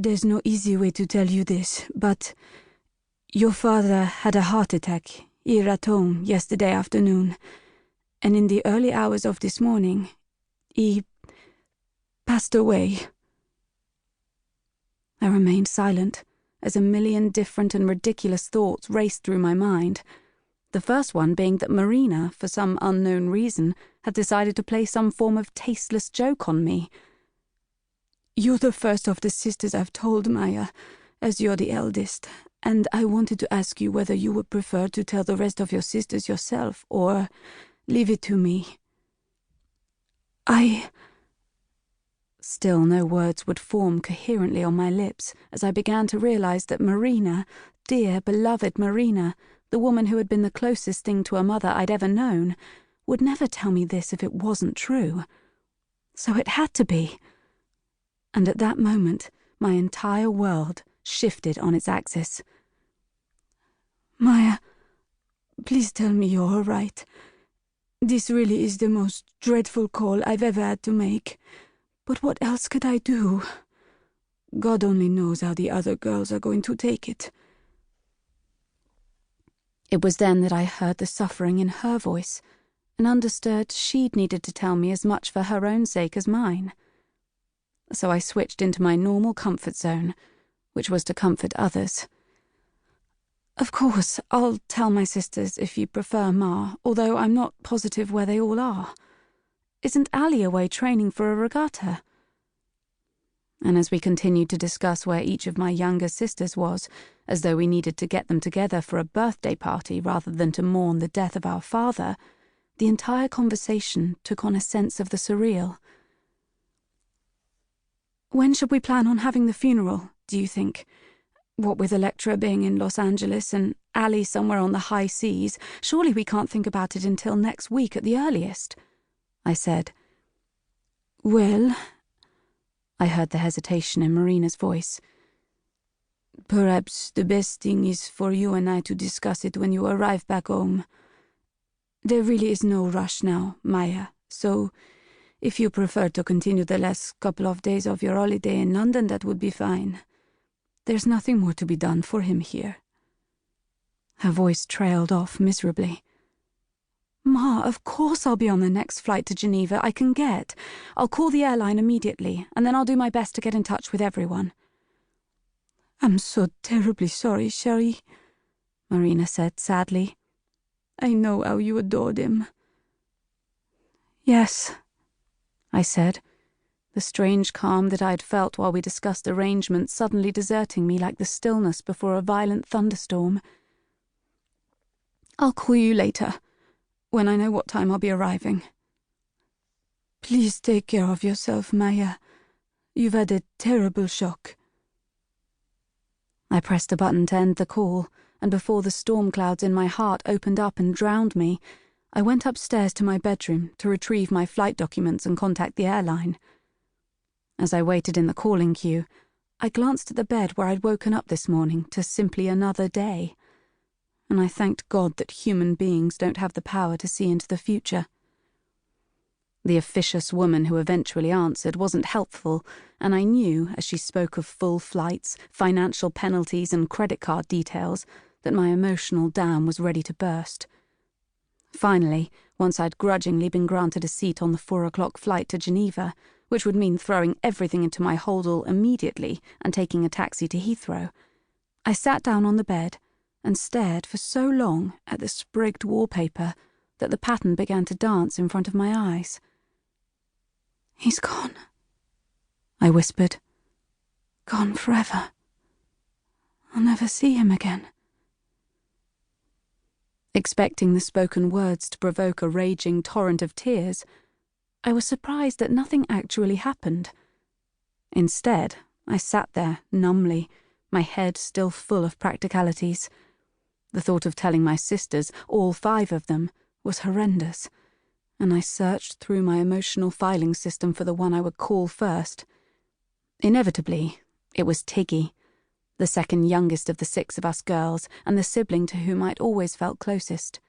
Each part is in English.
There's no easy way to tell you this, but your father had a heart attack here at home yesterday afternoon, and in the early hours of this morning, he passed away." I remained silent, as a million different and ridiculous thoughts raced through my mind. The first one being that Marina, for some unknown reason, had decided to play some form of tasteless joke on me. "You're the first of the sisters I've told, Maia, as you're the eldest, and I wanted to ask you whether you would prefer to tell the rest of your sisters yourself, or leave it to me." Still no words would form coherently on my lips as I began to realize that Marina, dear, beloved Marina, the woman who had been the closest thing to a mother I'd ever known, would never tell me this if it wasn't true. So it had to be. And at that moment, my entire world shifted on its axis. "Maia, please tell me you're all right. This really is the most dreadful call I've ever had to make. But what else could I do? God only knows how the other girls are going to take it." It was then that I heard the suffering in her voice and understood she'd needed to tell me as much for her own sake as mine. So I switched into my normal comfort zone, which was to comfort others. "Of course, I'll tell my sisters if you prefer, Ma, although I'm not positive where they all are. Isn't Ali away training for a regatta?" And as we continued to discuss where each of my younger sisters was, as though we needed to get them together for a birthday party rather than to mourn the death of our father, the entire conversation took on a sense of the surreal. "When should we plan on having the funeral, do you think? What with Electra being in Los Angeles and Ali somewhere on the high seas, surely we can't think about it until next week at the earliest," I said. "Well," I heard the hesitation in Marina's voice, "perhaps the best thing is for you and I to discuss it when you arrive back home. There really is no rush now, Maia, so if you prefer to continue the last couple of days of your holiday in London, that would be fine. There's nothing more to be done for him here." Her voice trailed off miserably. "Ma, of course I'll be on the next flight to Geneva I can get. I'll call the airline immediately, and then I'll do my best to get in touch with everyone." "I'm so terribly sorry, Cherie," Marina said sadly. "I know how you adored him." "Yes," I said, the strange calm that I'd felt while we discussed arrangements suddenly deserting me like the stillness before a violent thunderstorm. "I'll call you later, when I know what time I'll be arriving." "Please take care of yourself, Maia. You've had a terrible shock." I pressed a button to end the call, and before the storm clouds in my heart opened up and drowned me, I went upstairs to my bedroom to retrieve my flight documents and contact the airline. As I waited in the calling queue, I glanced at the bed where I'd woken up this morning to simply another day, and I thanked God that human beings don't have the power to see into the future. The officious woman who eventually answered wasn't helpful, and I knew, as she spoke of full flights, financial penalties, and credit card details, that my emotional dam was ready to burst. Finally, once I'd grudgingly been granted a seat on the 4 o'clock flight to Geneva, which would mean throwing everything into my holdall immediately and taking a taxi to Heathrow, I sat down on the bed and stared for so long at the sprigged wallpaper that the pattern began to dance in front of my eyes. "He's gone," I whispered. "Gone forever. I'll never see him again." Expecting the spoken words to provoke a raging torrent of tears, I was surprised that nothing actually happened. Instead, I sat there, numbly, my head still full of practicalities. The thought of telling my sisters, all 5 of them, was horrendous, and I searched through my emotional filing system for the one I would call first. Inevitably, it was Tiggy, the second youngest of the 6 of us girls, and the sibling to whom I'd always felt closest.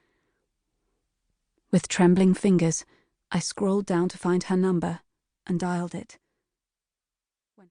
With trembling fingers, I scrolled down to find her number and dialed it.